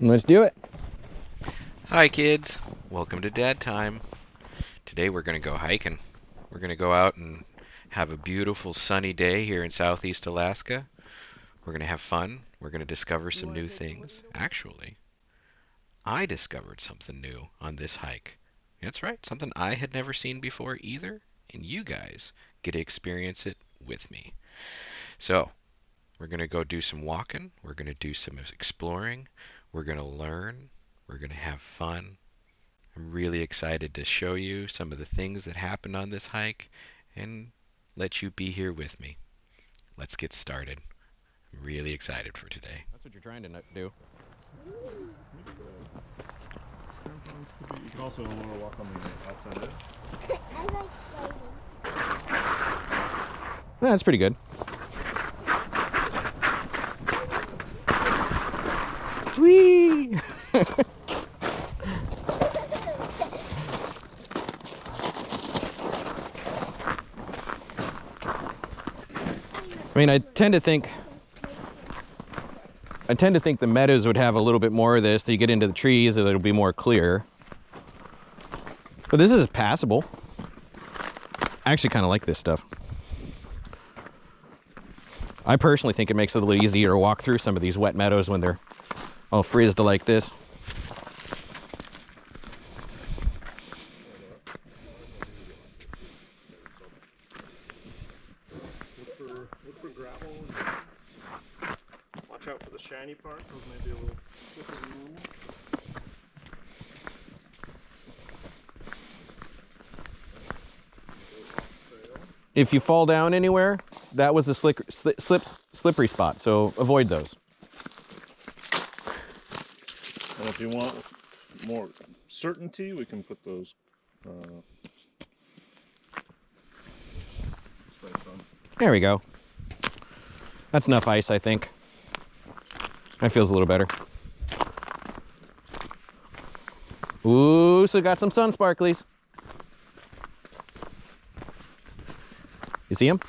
Let's do it. Hi kids, welcome to Dad Time. Today we're going to go hiking. We're going to go out and have a beautiful sunny day here in southeast Alaska. We're going to have fun. We're going to discover some new things. Actually, I discovered something new on this hike. That's right, something I had never seen before either, and you guys get to experience it with me. So, we're going to go do some walking. We're going to do some exploring. We're going to learn. We're going to have fun. I'm really excited to show you some of the things that happened on this hike and let you be here with me. Let's get started. I'm really excited for today. That's what you're trying to do. You can also lower walk on the outside edge. I like sliding. That's pretty good. Whee! I mean, I tend to think the meadows would have a little bit more of this. Till you get into the trees, it'll be more clear. But this is passable. I actually kind of like this stuff. I personally think it makes it a little easier to walk through some of these wet meadows when they're all frizzed like this. Look for gravel. Watch out for the shiny part. Those may be a little thicker than normal. If you fall down anywhere, that was a slippery spot, so avoid those. And if you want more certainty, we can put those stripes on. There we go. That's enough ice, I think. That feels a little better. Ooh, so got some sun sparklies. You see them?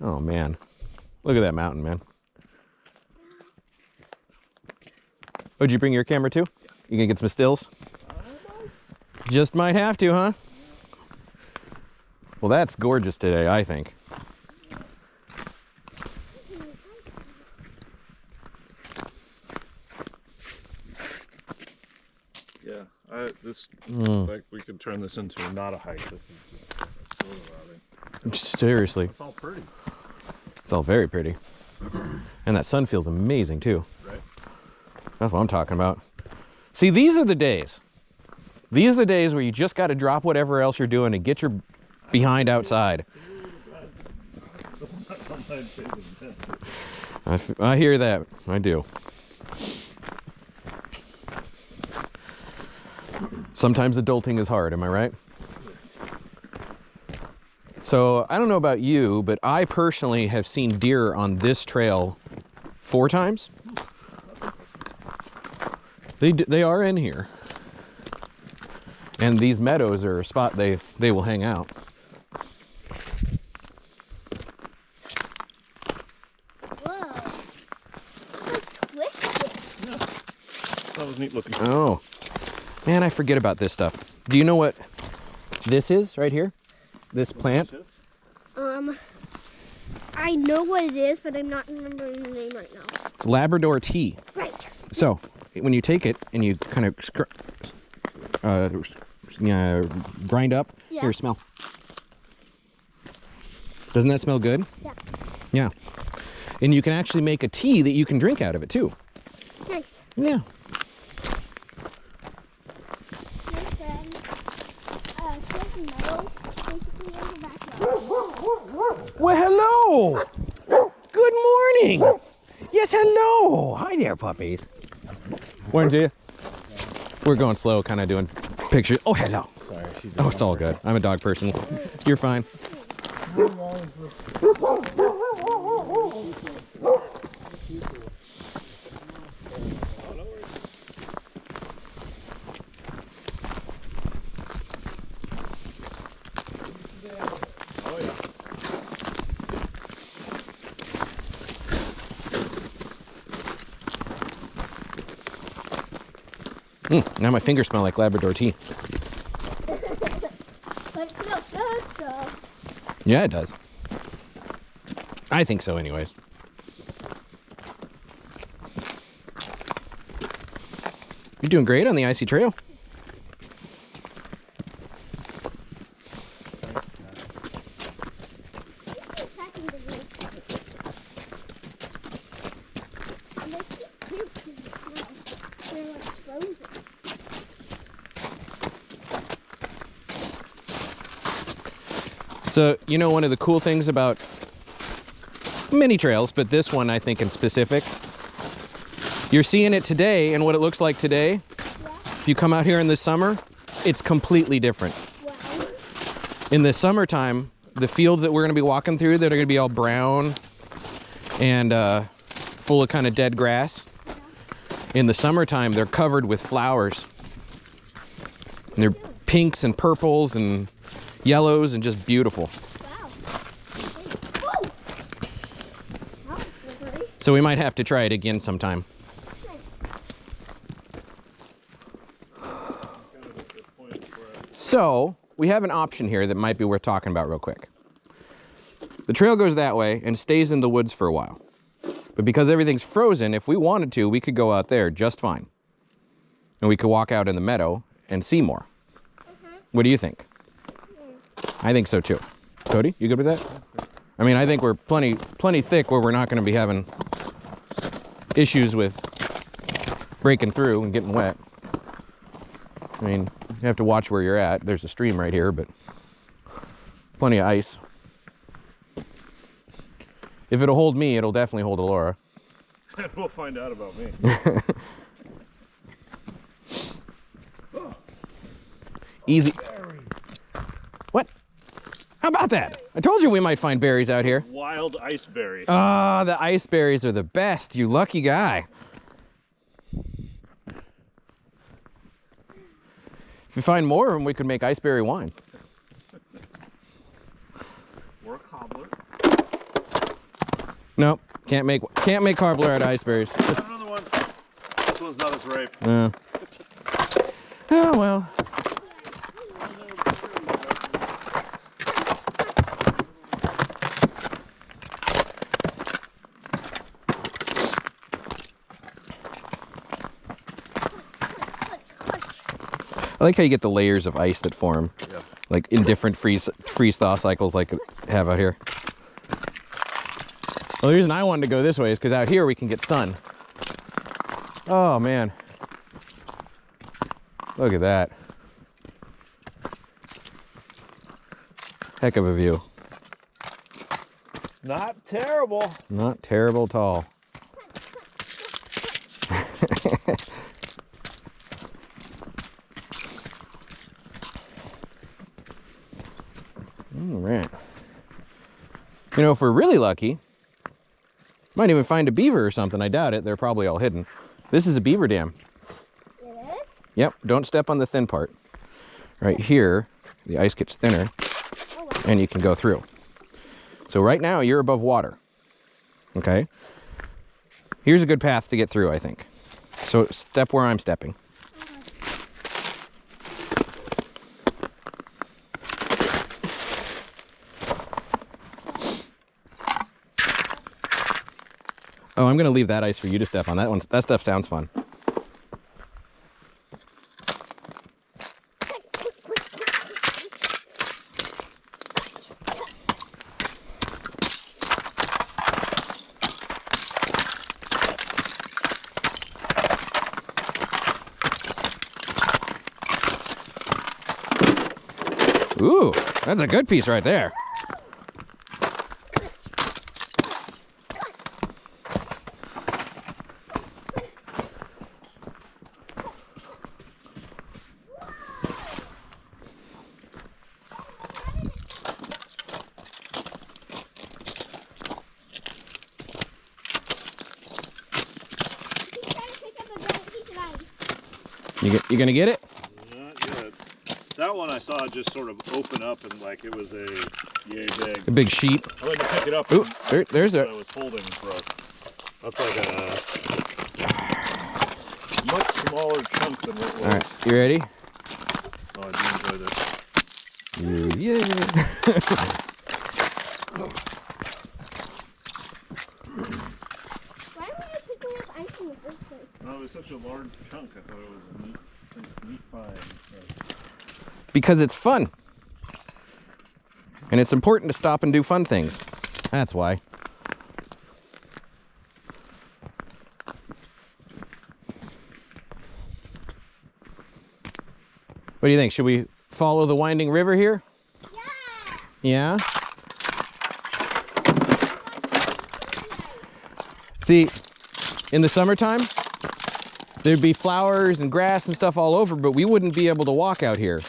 Oh man, look at that mountain, man. Oh, did you bring your camera too? You gonna get some stills? Just might have to, huh? Well, that's gorgeous today, I think. Yeah, like we could turn this into not a hike. This is just a sort of outing. Seriously. It's all pretty. It's all very pretty. And that sun feels amazing too. Right. That's what I'm talking about. See, these are the days. These are the days where you just got to drop whatever else you're doing and get your behind outside. I hear that. I do. Sometimes adulting is hard, am I right? So, I don't know about you, but I personally have seen deer on this trail 4 times. They are in here. And these meadows are a spot they will hang out. Whoa. It's like twisted. Yeah. That was neat looking. Oh. Man, I forget about this stuff. Do you know what this is right here? This plant? I know what it is, but I'm not remembering the name right now. It's Labrador tea. Right. So, when you take it and you kind of grind up, Yeah. here, smell. Doesn't that smell good? Yeah. Yeah. And you can actually make a tea that you can drink out of it too. Nice. Yeah. My friend, there's meadows basically in the backyard. Well, hello. Good morning. Yes, hello. Hi there, puppies. Morning to you. We're going slow, kind of doing pictures. Oh, hello. Sorry, she's Oh, it's all good. I'm a dog person. You're fine. Now my fingers smell like Labrador tea. But it smells good, so. Yeah, it does. I think so anyways. You're doing great on the icy trail. So, you know, one of the cool things about many trails, but this one I think in specific, you're seeing it today, and what it looks like today, if you come out here in the summer, it's completely different. Wow. In the summertime, the fields that we're going to be walking through that are going to be all brown and full of kind of dead grass, in the summertime, they're covered with flowers. And they're pinks and purples and yellows and just beautiful. Wow. Whoa. That was slippery. So we might have to try it again sometime. So we have an option here that might be worth talking about real quick. The trail goes that way and stays in the woods for a while. But because everything's frozen, if we wanted to, we could go out there just fine. And we could walk out in the meadow and see more. What do you think? I think so too. Cody, you good with that? I mean, I think we're plenty thick where we're not going to be having issues with breaking through and getting wet. I mean, you have to watch where you're at. There's a stream right here, but plenty of ice. If it'll hold me, it'll definitely hold Alora. We'll find out about me. Easy. What? How about that? I told you we might find berries out here. Wild ice berry. Ah, the ice berries are the best. You lucky guy. If you find more of them, we could make ice berry wine. Or a cobbler. Nope, can't make cobbler out of ice berries. Another one. This one's not as ripe. Oh well. I like how you get the layers of ice that form, like in different freeze-thaw cycles like we have out here. Well, the reason I wanted to go this way is because out here we can get sun. Oh man, look at that. Heck of a view. It's not terrible. Not terrible at all. All right. You know, if we're really lucky, might even find a beaver or something. I doubt it. They're probably all hidden. This is a beaver dam. It is? Yep. Don't step on the thin part. Right here, the ice gets thinner, and you can go through. So right now, you're above water. Okay? Here's a good path to get through, I think. So step where I'm stepping. Oh, I'm gonna leave that ice for you to step on. That stuff sounds fun. Ooh, that's a good piece right there. You gonna get it? Not yet. That one I saw just sort of open up and like it was a yay big. A big sheep. I went to pick it up. Ooh, there's I a. was holding broke. That's like a. much smaller chunk than what was. All right, you ready? Oh, I do enjoy this. Yeah. Why were you picking up ice in the first place? No, it was such a large chunk. I thought it was a neat find. So. Because it's fun. And it's important to stop and do fun things. That's why. What do you think? Should we follow the winding river here? Yeah? See, in the summertime, there'd be flowers and grass and stuff all over, but we wouldn't be able to walk out here.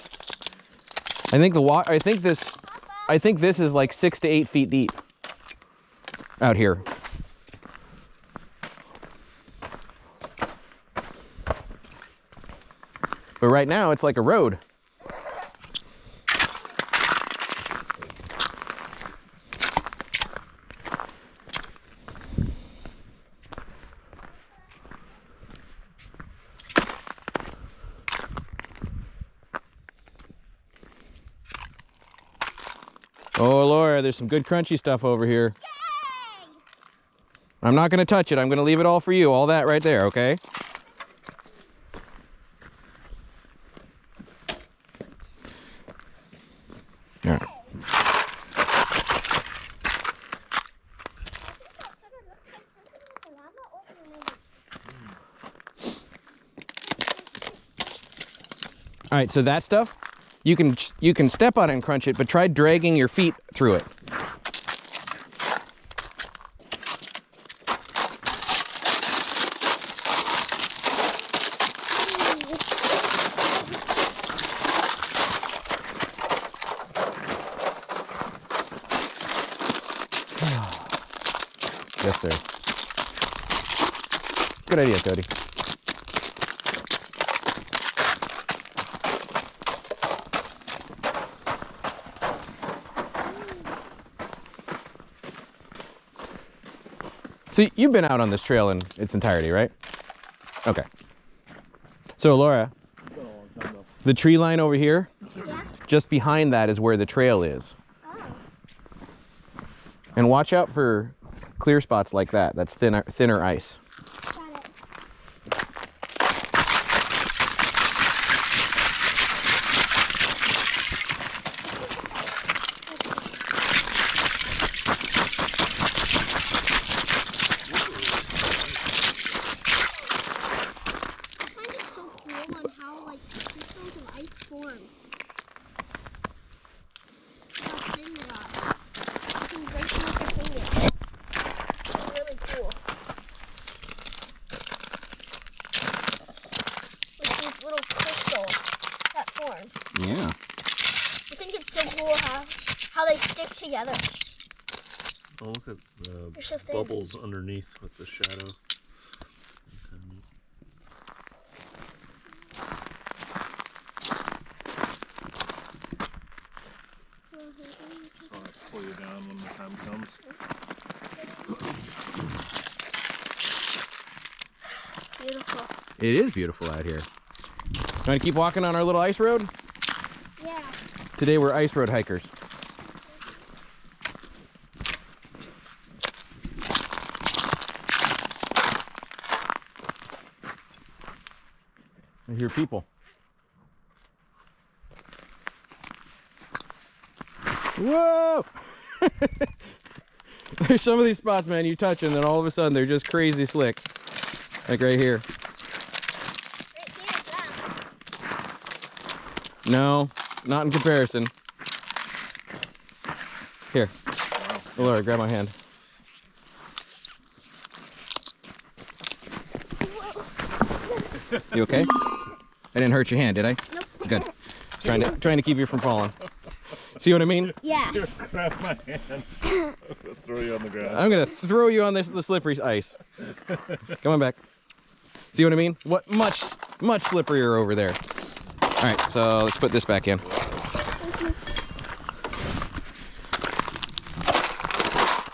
I think this is like 6 to 8 feet deep out here. But right now it's like a road. Oh, Laura, there's some good crunchy stuff over here. Yay! I'm not going to touch it. I'm going to leave it all for you. All that right there, okay? All right. All right, so that stuff, you can step on it and crunch it, but try dragging your feet through it. Yes, sir. Good idea, Cody. So you've been out on this trail in its entirety, right? Okay. So Laura, the tree line over here, just behind that is where the trail is. Oh. And watch out for clear spots like that. That's thinner ice. Got it. I find it so cool on how like crystals of ice form. How thin they are. You can break them with your fingers. It's really cool. Like these little crystals that form. Yeah. I think it's so cool how they stick together. Oh, look at They're the so thin. bubbles underneath with the shadow. I'll pull you down when the time comes. Beautiful. It is beautiful out here. Want to keep walking on our little ice road? Yeah. Today we're ice road hikers. I hear people. Whoa! There's some of these spots, man, you touch and then all of a sudden they're just crazy slick. Like right here. Right here, that. No, not in comparison. Here. Laura, grab my hand. You okay? I didn't hurt your hand, did I? Nope. Good. Trying to keep you from falling. See what I mean? Yeah. Grab my hand. I'm gonna throw you on the ground. I'm gonna throw you on the slippery ice. Come on back. See what I mean? What much slipperier over there. All right, so let's put this back in.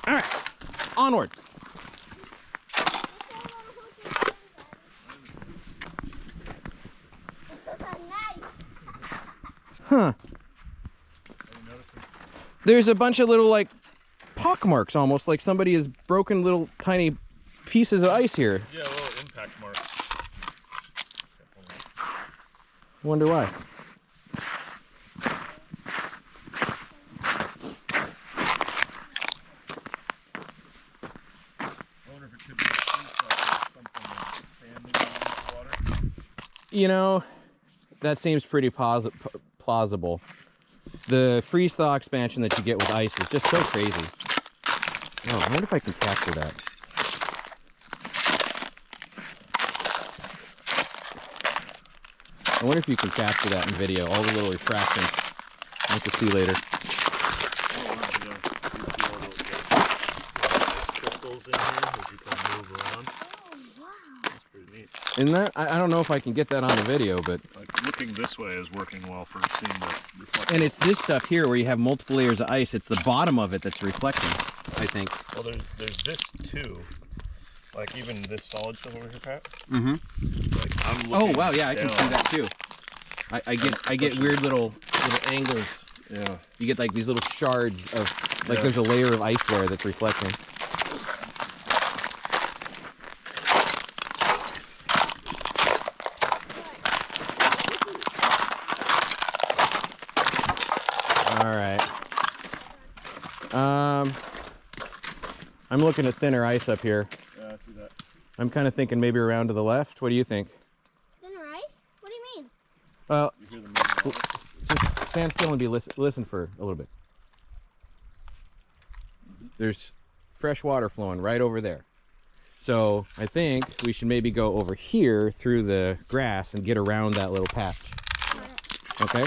All right, onward. Huh. There's a bunch of little, like, pock marks almost, like somebody has broken little tiny pieces of ice here. Yeah, a little impact mark. Wonder why. I wonder if it could be something expanding in the water. You know, that seems pretty plausible. The freeze thaw expansion that you get with ice is just so crazy. Oh, I wonder if I can capture that. I wonder if you can capture that in video, all the little refractions. We'll have to see later. Crystals in here as you kind of move around. Oh, wow. That's pretty neat. Isn't that? I don't know if I can get that on the video, but... Like looking this way is working well for seeing the reflection. And it's this stuff here where you have multiple layers of ice. It's the bottom of it that's reflecting, I think. Well, there's this too. Like even this solid stuff over here, Pat. Mm-hmm. Like I'm Oh, looking wow, yeah, I can down. see that too. I get weird little angles. Yeah. You get like these little shards of, like Yeah. there's a layer of ice there that's reflecting. All right. I'm looking at thinner ice up here. Yeah, I see that. I'm kind of thinking maybe around to the left. What do you think? Thinner ice? What do you mean? Well, You hear the moving water? just stand still and listen for a little bit. There's fresh water flowing right over there. So I think we should maybe go over here through the grass and get around that little patch. Okay?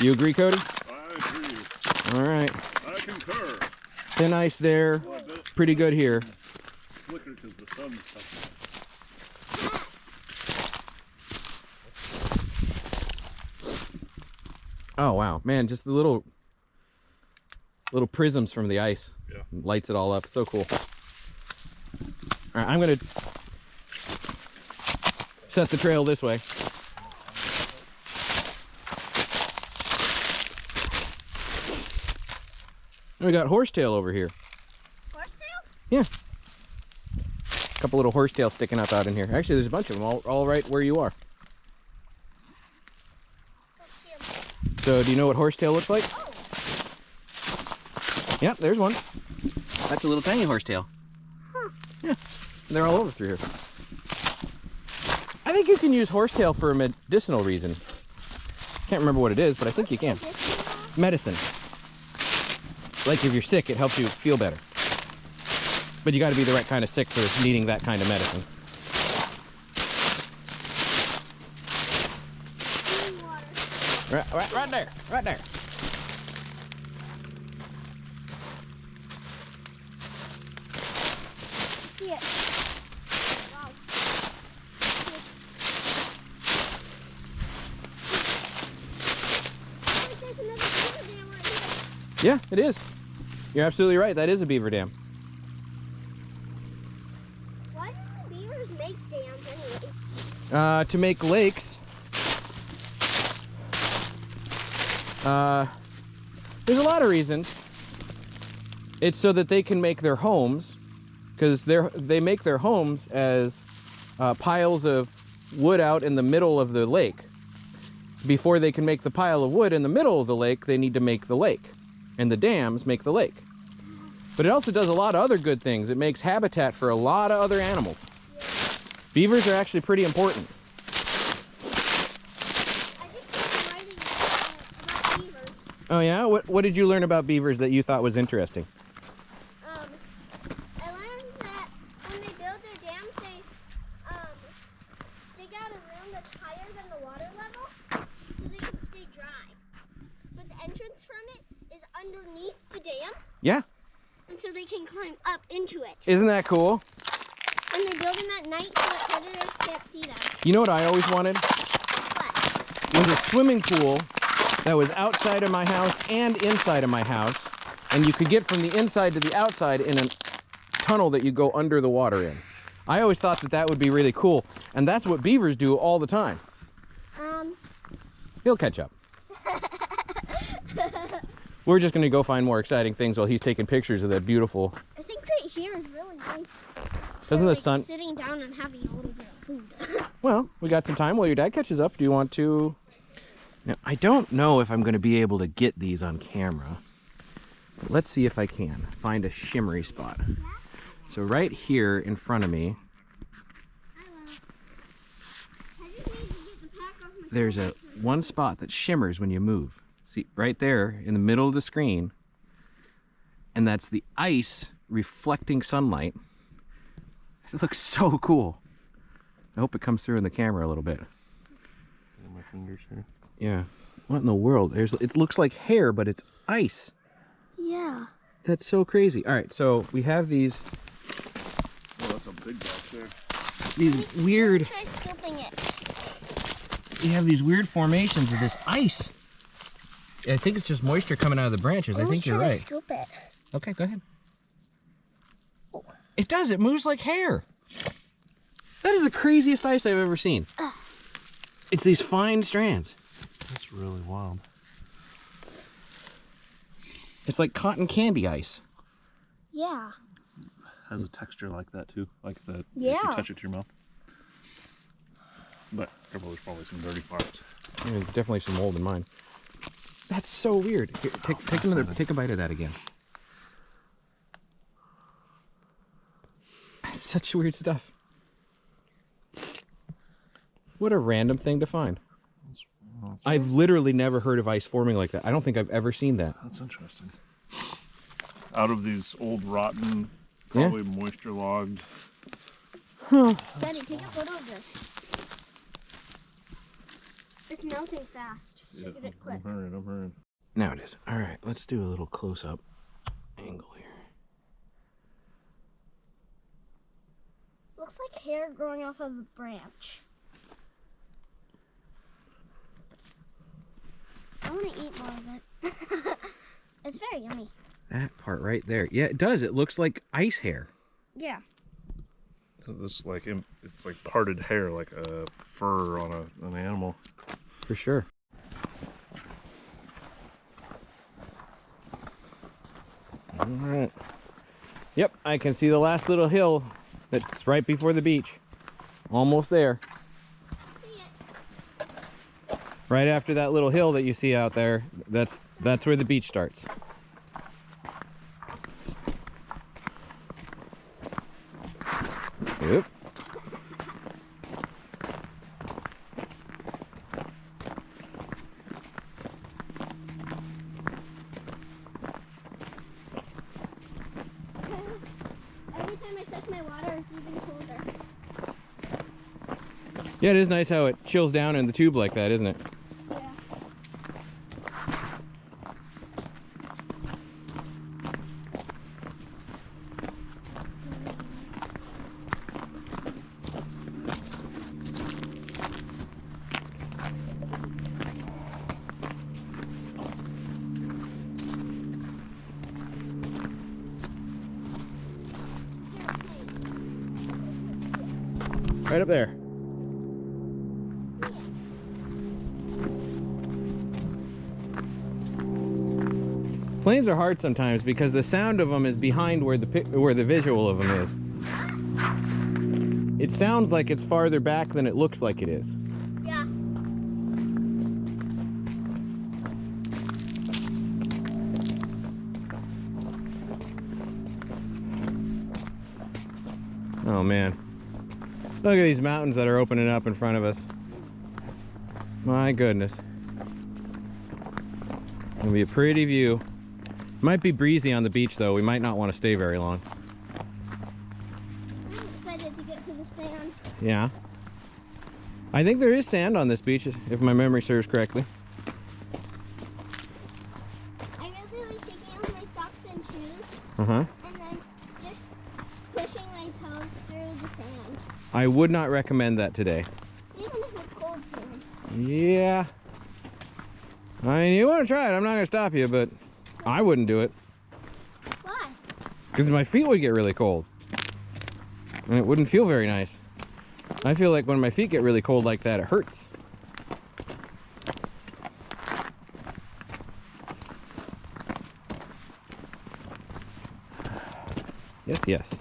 You agree, Cody? I agree. All right. I concur. Thin ice there. Well, I bet it's Pretty good here. slicker because the sun's touching it. Oh, wow. Man, just the little prisms from the ice. Yeah. Lights it all up. So cool. All right, I'm going to set the trail this way. And we got horsetail over here. Horsetail? Yeah. A couple little horsetails sticking up out in here. Actually, there's a bunch of them all right where you are. Let's see 'em. So do you know what horsetail looks like? Oh, Yep, there's one. That's a little tiny horsetail. Huh. Yeah, they're all over through here. I think you can use horsetail for a medicinal reason. Can't remember what it is, but I think you can. Medicine. Like if you're sick, it helps you feel better. But you got to be the right kind of sick for needing that kind of medicine. clean water. Right there, right there. See it. Wow. Oh, there's another beaver dam right here. Yeah, it is. You're absolutely right. That is a beaver dam. Why do the beavers make dams anyways? To make lakes. There's a lot of reasons. It's so that they can make their homes, because they make their homes as piles of wood out in the middle of the lake. Before they can make the pile of wood in the middle of the lake, they need to make the lake. And the dams make the lake. But it also does a lot of other good things. It makes habitat for a lot of other animals. Beavers are actually pretty important. I think they're writing about beavers. Oh yeah? What did you learn about beavers that you thought was interesting? I learned that when they build their dams, they dig out a room that's higher than the water level so they can stay dry. But the entrance from it is underneath the dam, Yeah? and so they can climb up into it. Isn't that cool? And they build them at night so that predators can't see them. You know what I always wanted? But Was a swimming pool that was outside of my house and inside of my house, and you could get from the inside to the outside in a tunnel that you go under the water in. I always thought that would be really cool, and that's what beavers do all the time. He'll catch up. we're just gonna go find more exciting things while he's taking pictures of that beautiful. I think right here is really nice. Doesn't For, the sun? sitting down and having a little bit of food. Well, we got some time while your dad catches up. Do you want to? Now, I don't know if I'm gonna be able to get these on camera. But let's see if I can find a shimmery spot. So right here in front of me, there's a one spot that shimmers when you move. See, right there in the middle of the screen, and that's the ice reflecting sunlight. It looks so cool. I hope it comes through in the camera a little bit. My fingers here. Yeah. What in the world? It looks like hair, but it's ice. Yeah. That's so crazy. All right, so we have these Oh, that's a big box there. these weird. Try scooping it. You have these weird formations of this ice. I think it's just moisture coming out of the branches. I think you're right. Scoop it. Okay, go ahead. It does. It moves like hair. That is the craziest ice I've ever seen. It's these fine strands. That's really wild. It's like cotton candy ice. Yeah. Has a texture like that too, like that. If Yeah. you touch it to your mouth. But there's probably some dirty parts. I mean, definitely some mold in mine. That's so weird. Here, take a bite of that again. That's such weird stuff. What a random thing to find. I've literally never heard of ice forming like that. I don't think I've ever seen that. That's interesting. Out of these old rotten, probably moisture logged. Daddy, take a photo of this. It's melting fast. Yeah, Should get it quick. I'm hurrying. Now it is. All right, let's do a little close-up angle here. Looks like hair growing off of a branch. I want to eat more of it. It's very yummy. That part right there. Yeah, it does. It looks like ice hair. Yeah. This it's like parted hair, like a fur on an animal. For sure. All right. Yep, I can see the last little hill that's right before the beach. Almost there. See it. Right after that little hill that you see out there, that's where the beach starts. Yep. Every time I touch my water, it's even colder. Yeah, it is nice how it chills down in the tube like that, isn't it? Yeah. Right up there. Planes are hard sometimes because the sound of them is behind where the visual of them is. It sounds like it's farther back than it looks like it is. Yeah. Oh man. Look at these mountains that are opening up in front of us. My goodness. It'll be a pretty view. Might be breezy on the beach though. We might not want to stay very long. I'm excited to get to the sand. Yeah. I think there is sand on this beach, if my memory serves correctly. I really like taking off my socks and shoes Uh-huh. and then just pushing my toes through the sand. I would not recommend that today. Even if it's cold sand. Yeah. I mean, you want to try it. I'm not going to stop you, but I wouldn't do it. Why? Because my feet would get really cold. And it wouldn't feel very nice. I feel like when my feet get really cold like that, it hurts. Yes, yes.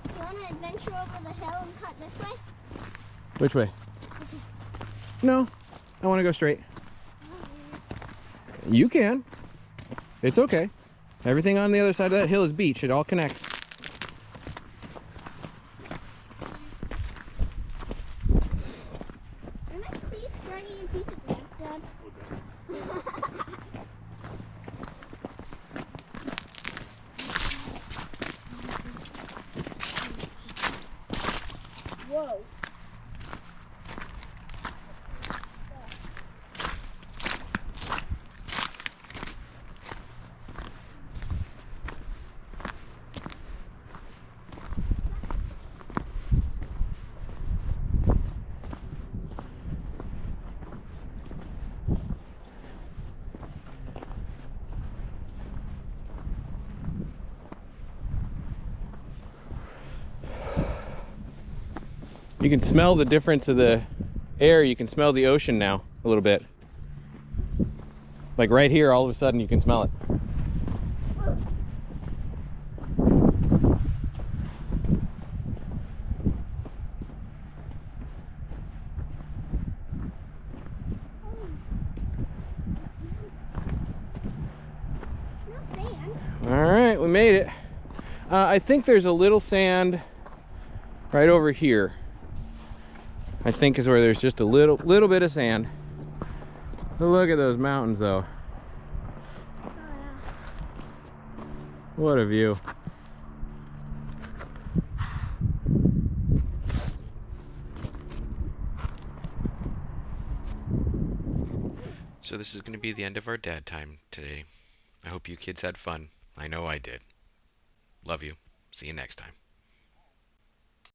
You want to adventure over the hill and cut this way? Which way? No, I want to go straight. You can. It's okay. Everything on the other side of that hill is beach. It all connects. Am I please dragging a piece of grass, Dad? Whoa. You can smell the difference of the air. You can smell the ocean now a little bit. Like right here, all of a sudden you can smell it. No sand. All right, we made it. I think there's a little sand right over here. I think is where there's just a little bit of sand. But look at those mountains though. Oh, yeah. What a view. So this is going to be the end of our dad time today. I hope you kids had fun. I know I did. Love you. See you next time.